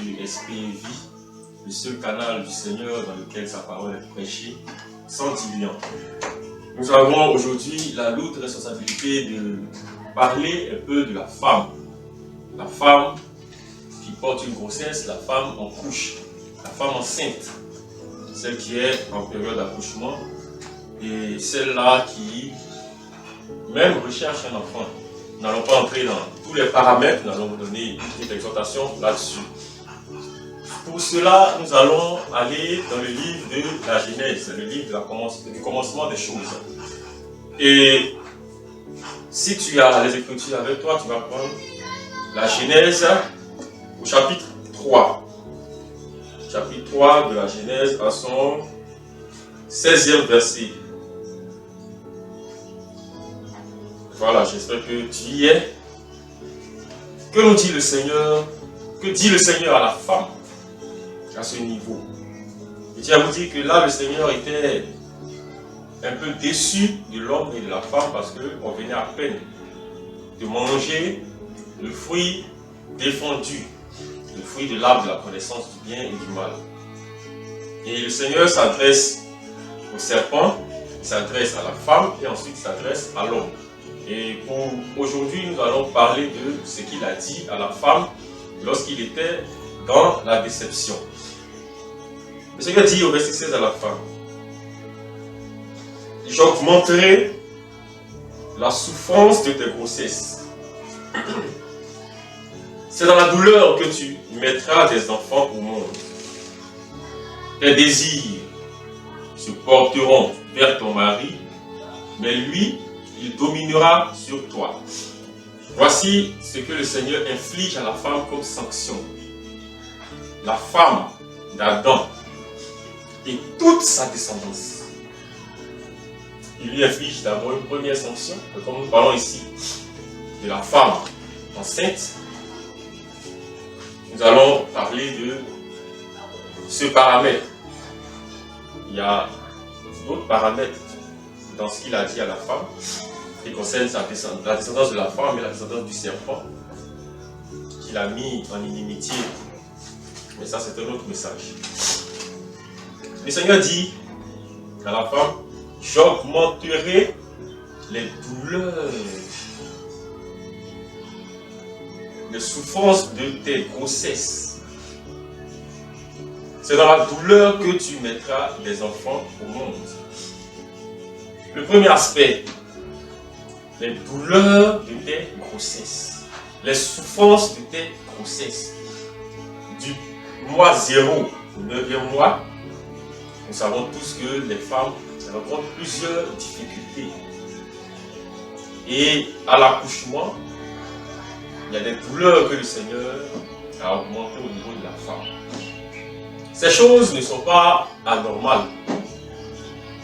sur Esprit et Vie, le seul canal du Seigneur dans lequel sa parole est prêchée, sans diluant. Nous avons aujourd'hui la lourde responsabilité de parler un peu de la femme qui porte une grossesse, la femme en couche, la femme enceinte, celle qui est en période d'accouchement et celle-là qui même recherche un enfant. Nous n'allons pas entrer dans tous les paramètres, nous allons vous donner une petite exhortation là-dessus. Pour cela, nous allons aller dans le livre de la Genèse, le livre du commencement des choses. Et si tu as les Écritures avec toi, tu vas prendre la Genèse au chapitre 3. Chapitre 3 de la Genèse à son 16e verset. Voilà, j'espère que tu y es. Que nous dit le Seigneur? Que dit le Seigneur à la femme à ce niveau? Je tiens à vous dire que là, le Seigneur était un peu déçu de l'homme et de la femme parce qu'on venait à peine de manger le fruit défendu, le fruit de l'arbre de la connaissance du bien et du mal. Et le Seigneur s'adresse au serpent, il s'adresse à la femme et ensuite il s'adresse à l'homme. Et pour aujourd'hui, nous allons parler de ce qu'il a dit à la femme lorsqu'il était dans la déception. Le Seigneur dit au verset 16 à la femme: j'augmenterai la souffrance de tes grossesses. C'est dans la douleur que tu mettras des enfants au monde. Tes désirs se porteront vers ton mari, mais lui, il dominera sur toi. Voici ce que le Seigneur inflige à la femme comme sanction. La femme d'Adam et toute sa descendance. Il lui inflige d'abord une première sanction, comme nous parlons ici de la femme enceinte. Nous allons parler de ce paramètre. Il y a d'autres paramètres dans ce qu'il a dit à la femme, qui concerne la descendance de la femme et la descendance du serpent, qu'il a mis en inimitié. Mais ça, c'est un autre message. Le Seigneur dit à la femme: j'augmenterai les douleurs, les souffrances de tes grossesses. C'est dans la douleur que tu mettras des enfants au monde. Le premier aspect, les douleurs de tes grossesses, les souffrances de tes grossesses. Du mois 0 au 9e mois, nous savons tous que les femmes rencontrent plusieurs difficultés. Et à l'accouchement, il y a des douleurs que le Seigneur a augmentées au niveau de la femme. Ces choses ne sont pas anormales.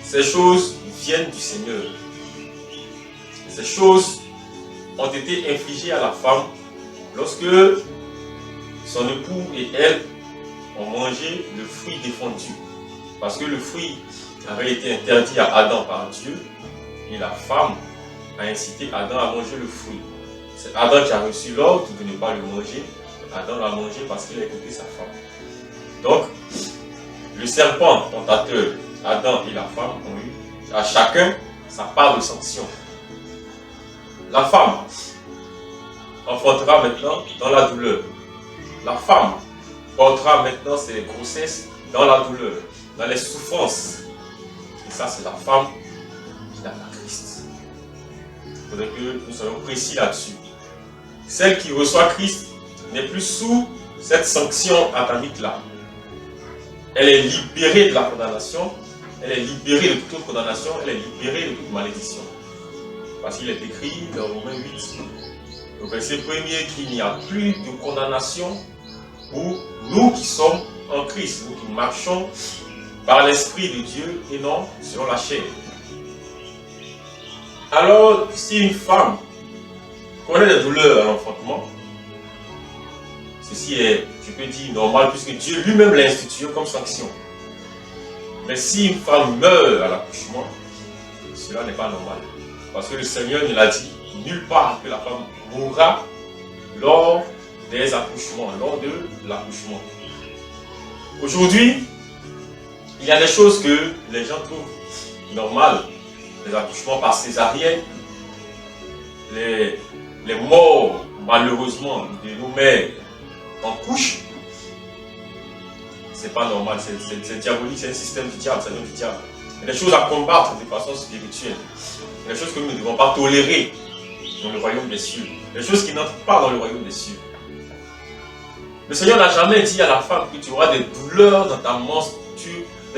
Ces choses viennent du Seigneur. Ces choses ont été infligées à la femme lorsque son époux et elle ont mangé le fruit défendu. Parce que le fruit avait été interdit à Adam par Dieu et la femme a incité Adam à manger le fruit. C'est Adam qui a reçu l'ordre de ne pas le manger. Adam l'a mangé parce qu'il a écouté sa femme. Donc, le serpent tentateur, Adam et la femme ont eu à chacun sa part de sanction. La femme enfantera maintenant dans la douleur. La femme portera maintenant ses grossesses dans la douleur, dans les souffrances. Et ça, c'est la femme qui n'a pas Christ. Il faudrait que nous soyons précis là-dessus. Celle qui reçoit Christ n'est plus sous cette sanction adamique-là. Elle est libérée de la condamnation, elle est libérée de toute autre condamnation, elle est libérée de toute malédiction. Parce qu'il est écrit dans Romains 8, au verset 1er, qu'il n'y a plus de condamnation pour nous qui sommes en Christ, nous qui marchons par l'Esprit de Dieu et non selon la chair. Alors, si une femme connaît des douleurs à l'enfantement, ceci est, je peux dire, normal puisque Dieu lui-même l'a institué comme sanction. Mais si une femme meurt à l'accouchement, cela n'est pas normal. Parce que le Seigneur nous l'a dit, nulle part que la femme mourra lors des accouchements, lors de l'accouchement. Aujourd'hui, il y a des choses que les gens trouvent normales. Les accouchements par césarienne, les morts, malheureusement, de nos mères en couche. C'est pas normal, c'est diabolique, c'est un système du diable, c'est un du diable. Il y a des choses à combattre de façon spirituelle. Il y a des choses que nous ne devons pas tolérer dans le royaume des cieux. Des choses qui n'entrent pas dans le royaume des cieux. Le Seigneur n'a jamais dit à la femme que tu auras des douleurs dans ta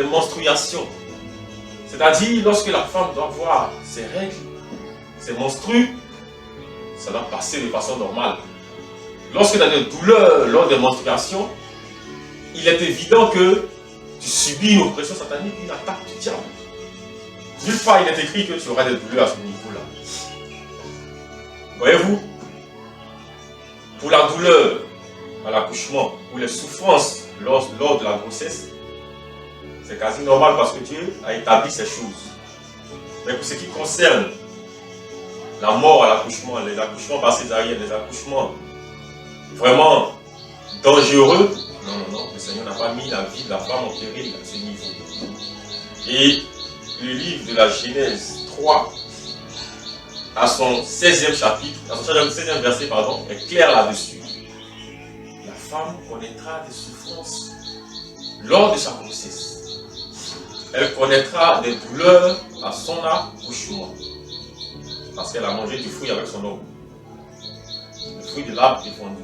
menstruations. C'est-à-dire, lorsque la femme doit voir ses règles, ses menstrues, ça doit passer de façon normale. Lorsque tu as des douleurs lors des menstruations, il est évident que tu subis une oppression satanique, une attaque du diable. Nulle part il est écrit que tu auras des douleurs à ce niveau-là. Voyez-vous, pour la douleur à l'accouchement, ou les souffrances lors de la grossesse, c'est quasi normal parce que Dieu a établi ces choses. Mais pour ce qui concerne la mort à l'accouchement, les accouchements par césarienne, les accouchements vraiment dangereux, non, le Seigneur n'a pas mis la vie de la femme en péril à ce niveau. Et le livre de la Genèse 3, à son 16e chapitre, à son 16e verset, est clair là-dessus. La femme connaîtra des souffrances lors de sa grossesse. Elle connaîtra des douleurs à son accouchement. Parce qu'elle a mangé du fruit avec son homme. Le fruit de l'arbre défendu.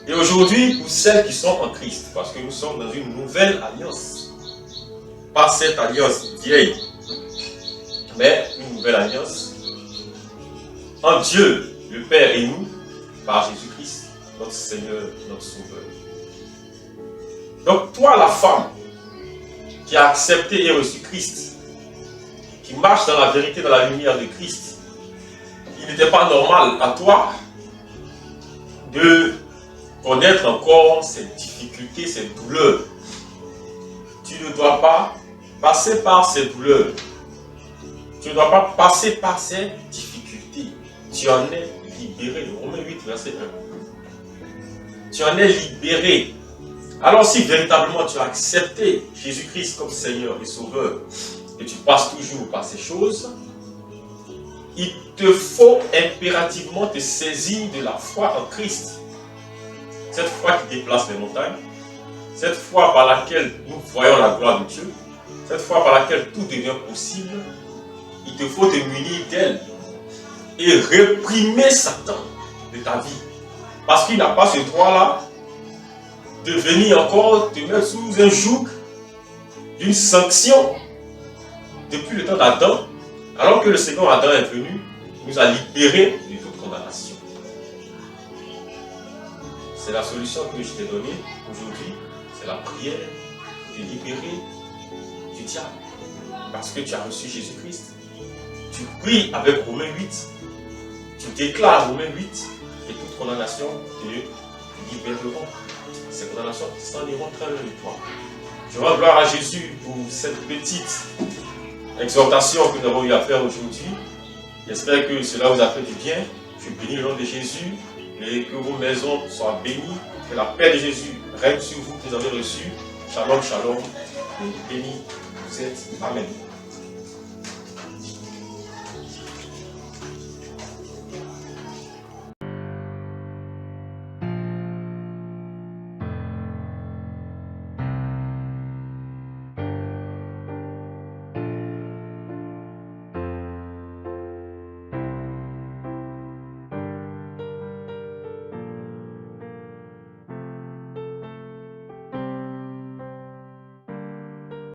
Et aujourd'hui, pour celles qui sont en Christ, parce que nous sommes dans une nouvelle alliance, pas cette alliance vieille, mais une nouvelle alliance, en Dieu, le Père et nous, par Jésus-Christ, notre Seigneur, notre Sauveur. Donc toi, la femme, qui a accepté et reçu Christ, qui marche dans la vérité, dans la lumière de Christ, il n'était pas normal à toi de connaître encore ces difficultés, ces douleurs. Tu ne dois pas passer par ces douleurs. Tu ne dois pas passer par ces difficultés. Tu en es libéré. Romains 8, verset 1. Tu en es libéré. Alors si véritablement tu as accepté Jésus-Christ comme Seigneur et Sauveur, et tu passes toujours par ces choses, il te faut impérativement te saisir de la foi en Christ. Cette foi qui déplace les montagnes, cette foi par laquelle nous voyons la gloire de Dieu, cette foi par laquelle tout devient possible, il te faut te munir d'elle et réprimer Satan de ta vie. Parce qu'il n'a pas ce droit-là de venir encore te mettre sous un joug d'une sanction depuis le temps d'Adam, alors que le second Adam est venu, nous a libérés de toute condamnation. C'est la solution que je t'ai donnée aujourd'hui, c'est la prière de libérer du diable. Parce que tu as reçu Jésus-Christ. Tu pries avec Romains 8, tu déclares Romains 8, et toute condamnation te libéreront. Ces condamnations s'en iront très loin de toi. Je rends gloire à Jésus pour cette petite exhortation que nous avons eu à faire aujourd'hui. J'espère que cela vous a fait du bien. Je bénis le nom de Jésus et que vos maisons soient bénies. Que la paix de Jésus règne sur vous que vous avez reçu. Shalom, shalom. Et béni vous êtes. Amen.